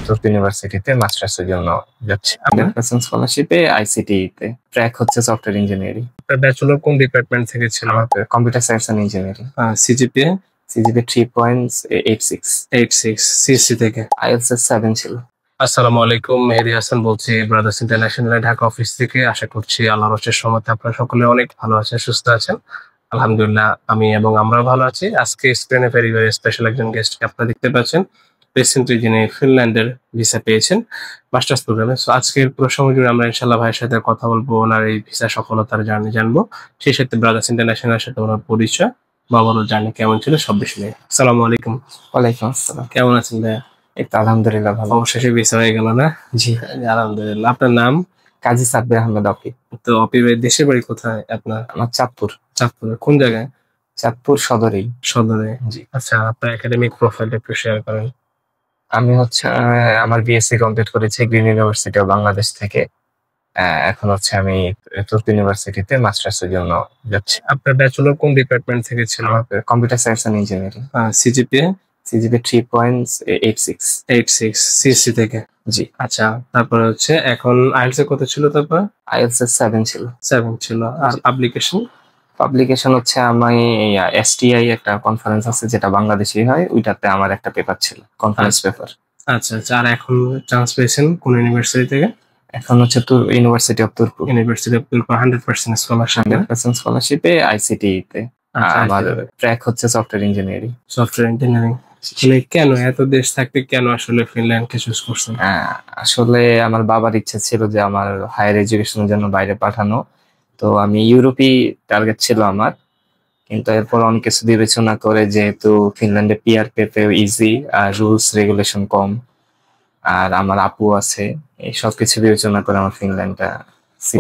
Turk ইউনিভার্সিটিতে মাস্টার্সের জন্য যাচ্ছি। 100% স্কলারশিপে আইসিটি-তে ট্র্যাক হচ্ছে সফটওয়্যার ইঞ্জিনিয়ারিং। আপনার ব্যাচেলর কোন ডিপার্টমেন্ট থেকে ছিল? আমার computer science and engineering. CGPA 3.86। CSC থেকে। আইএলটিএস 7 ছিল। আসসালামু আলাইকুম, মেহেদী হাসান বলছি ব্রাদার্স ইন্টারন্যাশনাল ঢাকা অফিস থেকে। আশা করছি আল্লাহর রহমতের রহমতে আপনারা সকলে অনেক ভালো আছেন, সুস্থ আছেন। আলহামদুলিল্লাহ আমি এবং আমরাও ভালো আছি। আজকে স্পেনে ভেরি ভেরি স্পেশাল একজন গেস্টকে আপনারা দেখতে পাচ্ছেন। রিসেন্টলি যিনি ফিনল্যান্ডের ভিসা পেয়েছেন মাস্টার্স প্রোগ্রামে। সো আজকের পুরো সময় জুড়ে আমরা ইনশাল্লাহ ভাইয়ের সাথে কথা বলবো, ওনার এই ভিসা সফলতার জার্নি জানবো, সেই সাথে ব্রাদার্স ইন্টারন্যাশনাল সাথে ওনার পরিচয়, বাবার জার্নি কেমন ছিল সব বিষয় নিয়ে। আসসালামু আলাইকুম। ওয়ালাইকুম আসসালাম। কেমন আছেন ভাইয়া? এই তো আলহামদুলিল্লাহ ভালো। অবশেষে ভিসা হয়ে গেল না? জি আলহামদুলিল্লাহ। আপনার নাম? কাজী সাব্বির আহমেদ অপি। তো অপি ভাই দেশের বাড়ি কোথায় আপনার? আমার চাঁদপুর। চাঁদপুরে কোন জায়গায়? চাঁদপুর সদরেই। সদরে। জি। আচ্ছা, আপনার একাডেমিক প্রোফাইলটা একটু শেয়ার করেন। আমি হচ্ছে আমার বিএসসি কমপ্লিট করেছি গ্রিন ইউনিভার্সিটি অফ বাংলাদেশ থেকে। এখন হচ্ছে আমি তুর্ক ইউনিভার্সিটিতে মাস্টার্সের জন্য যাচ্ছি। আপনার ব্যাচেলর কোন ডিপার্টমেন্ট থেকে ছিল? আমার computer science and engineering. CGPA 3.86। CSC থেকে। জি। আচ্ছা, তারপরে হচ্ছে এখন আইএলটিএস এ কত ছিল? তারপর আইএলটিএস 7 ছিল। 7 ছিল। আর পাবলিকেশন হচ্ছে আমি এসটিআই একটা কনফারেন্স আছে যেটা বাংলাদেশি হয়, ওইটাতে আমার একটা পেপার ছিল, কনফারেন্স পেপার। আচ্ছা আচ্ছা। আর এখন চান্স পেয়েছেন কোন ইউনিভার্সিটি থেকে? এখন হচ্ছে ইউনিভার্সিটি অফ তুর্ক। 100% স্কলারশিপ। 100% স্কলারশিপে আইসিটি-তে। আমার ট্র্যাক হচ্ছে সফটওয়্যার ইঞ্জিনিয়ারিং। কেন এত দেশ থাকতে কেন আসলে ফিনল্যান্ডকে চুজ করছেন? আসলে আমার বাবার ইচ্ছা ছিল যে আমার হায়ার এডুকেশনের জন্য বাইরে পাঠানো, তো আমি ইউরোপই টার্গেট ছিল আমার। কিন্তু এরপর অনেক কিছু বিবেচনা করে, যেহেতু ফিনল্যান্ডে পিআর পেতে ইজি আর রুলস রেগুলেশন কম, আর আমার আপু আছে, এই সব কিছু বিবেচনা করে আমার ফিনল্যান্ডটা।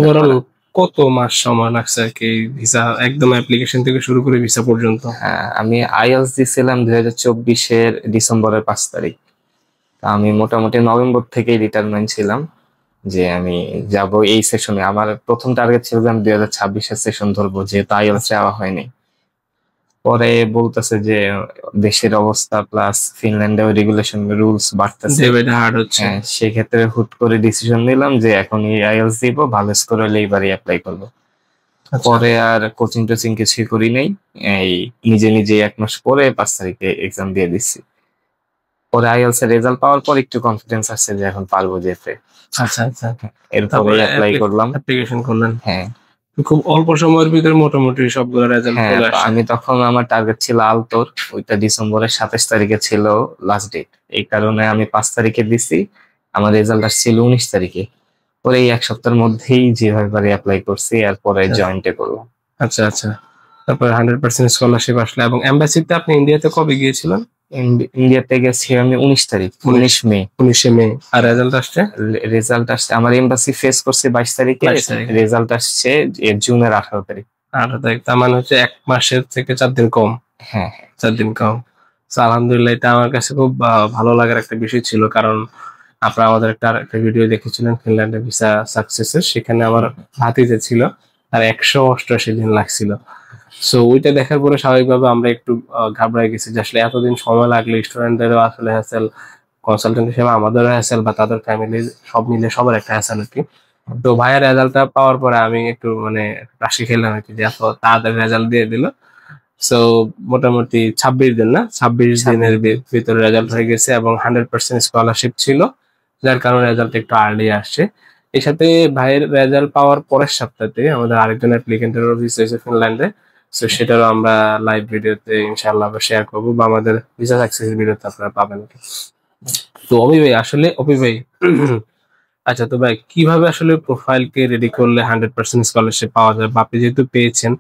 ওভারঅল কত মাস সময় লাগছে আর কি ভিসা একদম অ্যাপ্লিকেশন থেকে শুরু করে ভিসা পর্যন্ত? আমি আইএলটিএস দিয়েছিলাম 2024-এর ডিসেম্বরের 5 তারিখ। আমি মোটামুটি নভেম্বর থেকেই রিটায়ারমেন্ট ছিলাম যে আমি যাব এই সেশনে। আমার প্রথম টার্গেট ছিল যে আমি 2026-এর সেশন ধরবো, যেহেতু আইএলটিএস যাওয়া হয়নি। পরে বলতেছে যে দেশের অবস্থা প্লাস ফিনল্যান্ডেও রেগুলেশন রুলস বাড়তেছে, সেক্ষেত্রে হুট করে ডিসিশন নিলাম যে এখন আইএলটিএস দিব, ভালো স্কোর হলে এইবারই অ্যাপ্লাই করবো। পরে আর কোচিং টোচিং কিছুই করি নাই, এই নিজে নিজে 1 মাস পরে 5 তারিখে এক্সাম দিয়ে দিচ্ছি। পরে আইএলটিএস এর রেজাল্ট পাওয়ার পর একটু কনফিডেন্স আসছে যে এখন পারবো যেতে। আচ্ছা আচ্ছা। এরপরে অ্যাপ্লাই করলাম। অ্যাপ্লিকেশন করলেন? হ্যাঁ। খুব অল্প সময়ের ভিতরে মোটামুটি সবগুলো রেজাল্ট চলে আসে। আমি তখন আমার টার্গেট ছিল আলতোর, ওইটা ডিসেম্বরের 27 তারিখে ছিল লাস্ট ডেট, এই কারণে আমি 5 তারিখে দিছি। আমার রেজাল্ট আসছিল 19 তারিখে। পরে এই 1 সপ্তাহের মধ্যেই যেভাবে পারি অ্যাপ্লাই করছি, এরপরে জয়েন্টে করলাম। আচ্ছা আচ্ছা। তারপর 100% স্কলারশিপ আসলে। এবং এমবাসিতে আপনি ইন্ডিয়াতে কবে গিয়েছিলেন? ইন্ডিয়াতে গেছি আমি 19 তারিখ, 19 মে। আর রেজাল্ট আসছে আমার এমবাসি ফেস করছে 22 তারিখে, রেজাল্ট আসছে জুনের 18 তারিখ। 18 তারিখ, তার মানে হচ্ছে 1 মাসের থেকে 4 দিন কম। হ্যাঁ 4 দিন কম। আলহামদুলিল্লাহ, এটা আমার কাছে খুব ভালো লাগার একটা বিষয় ছিল, কারণ আপনারা আমাদের একটা ভিডিও দেখেছিলেন ফিনল্যান্ডের ভিসা সাকসেসের, সেখানে আমার ভাতিজা ছিল আর 188 দিন লাগছিল। সো ওইটা দেখার পরে স্বাভাবিকভাবে আমরা একটু ঘাবড়ায় গেছি যে আসলে এতদিন সময় লাগলে স্টুডেন্টদেরও আসলে হ্যাসেল, কনসালটেন্ট হিসেবে আমাদেরও হ্যাসেল, বা তাদের ফ্যামিলি সব মিলে সবার একটা হ্যাসেল আর কি। তো ভাইয়ের রেজাল্টটা পাওয়ার পরে আমি একটু মানে রাশি খেলাম আর কি, যে এত তাড়াতাড়ি রেজাল্ট দিয়ে দিল। সো মোটামুটি 26 দিন না, 26 দিনের ভিতরে রেজাল্ট হয়ে গেছে এবং 100% স্কলারশিপ ছিল, যার কারণে রেজাল্ট একটু আর্লি আসছে। এর সাথে ভাইয়ের রেজাল্ট পাওয়ার পরের সপ্তাহে আমাদের আরেকজন অ্যাপ্লিকেন্টের ভিসা হয়েছে ফিনল্যান্ডে। সো সেটারও আমরা লাইভ ভিডিওতে ইনশাআল্লাহ শেয়ার করবো, বা আমাদের ভিসা সাকসেস ভিডিওতে আপনারা পাবেন। তো অপি ভাই আচ্ছা, তো ভাই কিভাবে আসলে প্রোফাইলকে রেডি করলে 100% স্কলারশিপ পাওয়া যায়? বা আপনি যেহেতু পেয়েছেন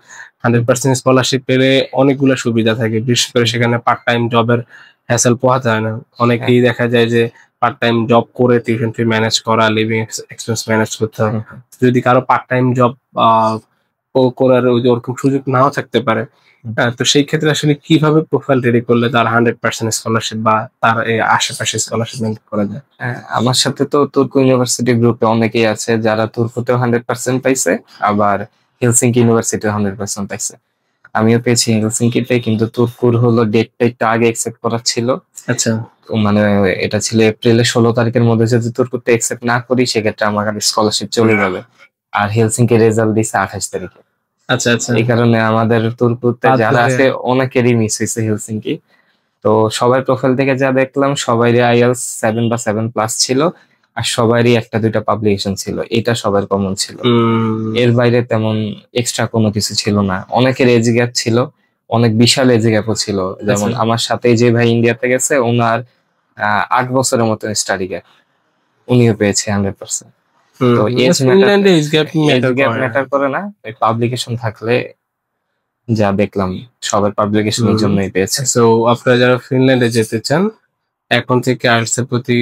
100% স্কলারশিপ পেলে অনেকগুলো সুবিধা থাকে, বিশেষ করে সেখানে পার্ট টাইম জবের হ্যাসেল পোহাতে হয় না। অনেকেই দেখা যায় যে পার্ট টাইম জব করে টিউশন ফি ম্যানেজ করা, লিভিং এক্সপেন্স ম্যানেজ করতে হয়। যদি কারো পার্ট টাইম জব করার ওরকম সুযোগ নাও থাকতে পারে, তো সেই ক্ষেত্রে আসলে কিভাবে প্রোফাইল রেডি করলে তার 100% স্কলারশিপ বা তার এই আশেপাশে স্কলারশিপ মেনটেন করা যায়? আমার সাথে তো তুর্ক ইউনিভার্সিটি গ্রুপে অনেকেই আছে যারা তুর্কতেও 100% পাইছে, আবার হেলসিঙ্কি ইউনিভার্সিটিও 100% পাইছে। আমিও পেয়েছি হেলসিঙ্কিতে, কিন্তু তুর্কুর হলো ডেটটা একটু আগে এক্সেপ্ট করা ছিল। আচ্ছা। মানে এটা ছিল এপ্রিলের 16 তারিখের মধ্যে যদি তুর্কুতে অ্যাকসেপ্ট না করি সেক্ষেত্রে আমার স্কলারশিপ চলে যাবে। আর হেলসিঙ্কি রেজাল্ট দিচ্ছে 28 তারিখে। আচ্ছা আচ্ছা। এই কারণে আমাদের তুর্কুতে যারা আপনাদের আছে অনেকেরই মিস হয়েছে হেলসিঙ্কি। তো সবার প্রোফাইল থেকে যা দেখলাম সবারই আইএলস 7 বা 7+ ছিল, আর সবারই একটা দুইটা পাবলিকেশন ছিল, এটা সবার কমন ছিল। এর বাইরে তেমন এক্সট্রা কোনো কিছু ছিল না। অনেকের এজ গ্যাপ ছিল, অনেক বিশাল এজ গ্যাপও ছিল। যেমন আচ্ছা। আমার সাথে যে ভাই ইন্ডিয়াতে গেছে ওনার 8 বছরের মতো স্টাডি গ্যাপ, উনিও পেয়েছে 100%। তো এজ ফিনল্যান্ডে এজ গ্যাপ গ্যাপ ম্যাটার করে না, পাবলিকেশন থাকলে যা দেখলাম সবার পাবলিকেশনের জন্যই পেয়েছে। সো আপনারা যারা ফিনল্যান্ডে যেতে চান এখন থেকে আইএলটিএস এর প্রতি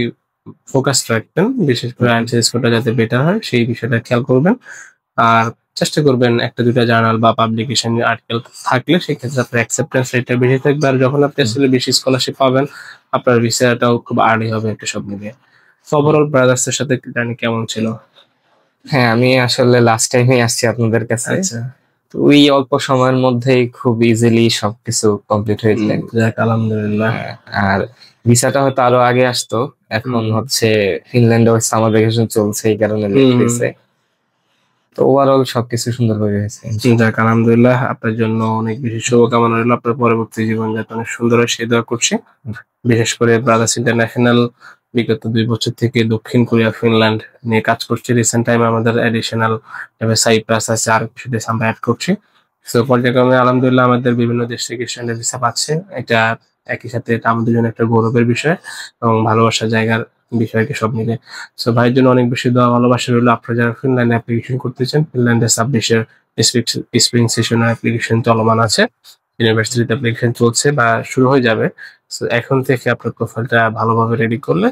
ফোকাস রাখবেন, বিশেষ করে আইএলটিএস স্কোরটা যাতে বেটার হয় সেই বিষয়টা খেয়াল করবেন। আর চেষ্টা করবেন একটা দুটা জার্নাল বা পাবলিকেশন আর্টিকেল থাকলে সেক্ষেত্রে আপনার অ্যাকসেপ্টেন্স রেটটা বেশি থাকবে। আর যখন আপনি আসলে বেশি স্কলারশিপ পাবেন আপনার ভিসাটাও খুব আর্লি হবে একটা সব মিলিয়ে। ওভারঅল ব্রাদার্স এর সাথে জার্নি কেমন ছিল? হ্যাঁ, আমি আসলে লাস্ট টাইমে আসছি আপনাদের কাছে। আচ্ছা, তো ওই অল্প সময়ের মধ্যেই খুব ইজিলি সবকিছু কমপ্লিট হয়ে যায়। যাক আলহামদুলিল্লাহ। আর ভিসাটা হয়তো আরো আগে আসতো, এখন হচ্ছে ফিনল্যান্ডে সামার ভ্যাকেশন চলছে এই কারণে লেট হয়েছে। তো ওভারঅল সবকিছু সুন্দরভাবে হয়েছে। যাক আলহামদুলিল্লাহ, আপনার জন্য অনেক বেশি শুভকামনা রইল। আপনার পরবর্তী জীবন যাতে অনেক সুন্দর হয় সেই দোয়া করছি। বিশেষ করে ব্রাদার্স ইন্টারন্যাশনাল বিগত 2 বছর থেকে দক্ষিণ কোরিয়া ফিনল্যান্ড নিয়ে কাজ করছি। রিসেন্ট টাইমে আমাদের অ্যাডিশনাল সাইপ্রাস আছে, আর কিছু দেশ আমরা অ্যাড করছি। সো পর্যায়ক্রমে আলহামদুলিল্লাহ আমাদের বিভিন্ন দেশ থেকে স্টুডেন্ট ভিসা পাচ্ছে। এটা একই সাথে এটা আমাদের জন্য একটা গৌরবের বিষয় এবং ভালোবাসার জায়গার বিষয়কে সব মিলে। সো ভাইয়ের জন্য অনেক বেশি দোয়া ভালোবাসা রইলো। আপনারা যারা ফিনল্যান্ডে অ্যাপ্লিকেশন করতে চান, ফিনল্যান্ডে 26-এর স্প্রিং সেশনের অ্যাপ্লিকেশন চলমান আছে, ইউনিভার্সিটিতে অ্যাপ্লিকেশন চলছে বা শুরু হয়ে যাবে। সো এখন থেকে আপনার প্রোফাইলটা ভালোভাবে রেডি করলে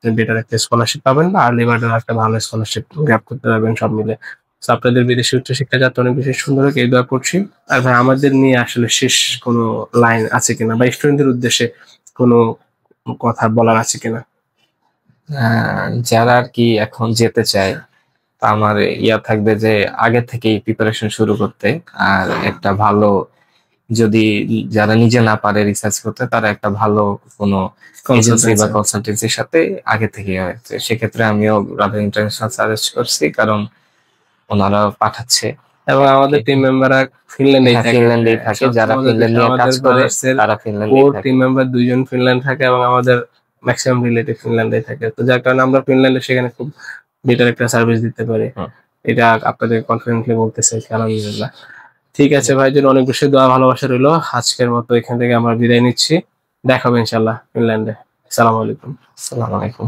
বেটার একটা স্কলারশিপ পাবেন বা আর্লি বার্ডের একটা ভালো স্কলারশিপ গ্র্যাব করতে পারবেন সব মিলে। সো আপনাদের বিদেশি উচ্চশিক্ষা যাতে অনেক বেশি সুন্দর হোক এই দোয়া করছি। আর ভাই আমাদের নিয়ে আসলে শেষ কোনো লাইন আছে কিনা বা স্টুডেন্টদের উদ্দেশ্যে কোনো কথা বলার আছে কিনা? যারা আর কি এখন যেতে চায় আমার ইয়া থাকবে যে আগে থেকেই প্রিপারেশন শুরু করতে, আর একটা ভালো, যদি যারা নিজে না পারে রিসার্চ করতে তারা একটা ভালো কোনো এজেন্সি বা কনসালটেন্সির সাথে আগে থেকে হয়েছে। সেক্ষেত্রে আমিও রাদার ইন্টারন্যাশনাল সাজেস্ট করছি, কারণ ওনারা পাঠাচ্ছে এবং আমাদের টিম মেম্বাররা ফিনল্যান্ডেই থাকে। যারা ফিনল্যান্ডে কাজ করে তারা ফিনল্যান্ডে থাকে। টিম মেম্বার 2 জন ফিনল্যান্ড থাকে এবং আমাদের ম্যাক্সিমাম রিলেটিভ ফিনল্যান্ডে থাকে। তো যার কারণে আমরা ফিনল্যান্ডে সেখানে খুব বেটার একটা সার্ভিস দিতে পারি। এটা আপনাদের কনফিডেন্টলি বলতে চাই। আলহামদুলিল্লাহ। ঠিক আছে ভাই, জন্য অনেক বেশি দোয়া ভালোবাসা রইলো। আজকের মতো এখান থেকে আমরা বিদায় নিচ্ছি। দেখা হবে ইনশাআল্লাহ ফিনল্যান্ডে। আসসালামু আলাইকুম। আসসালামু আলাইকুম।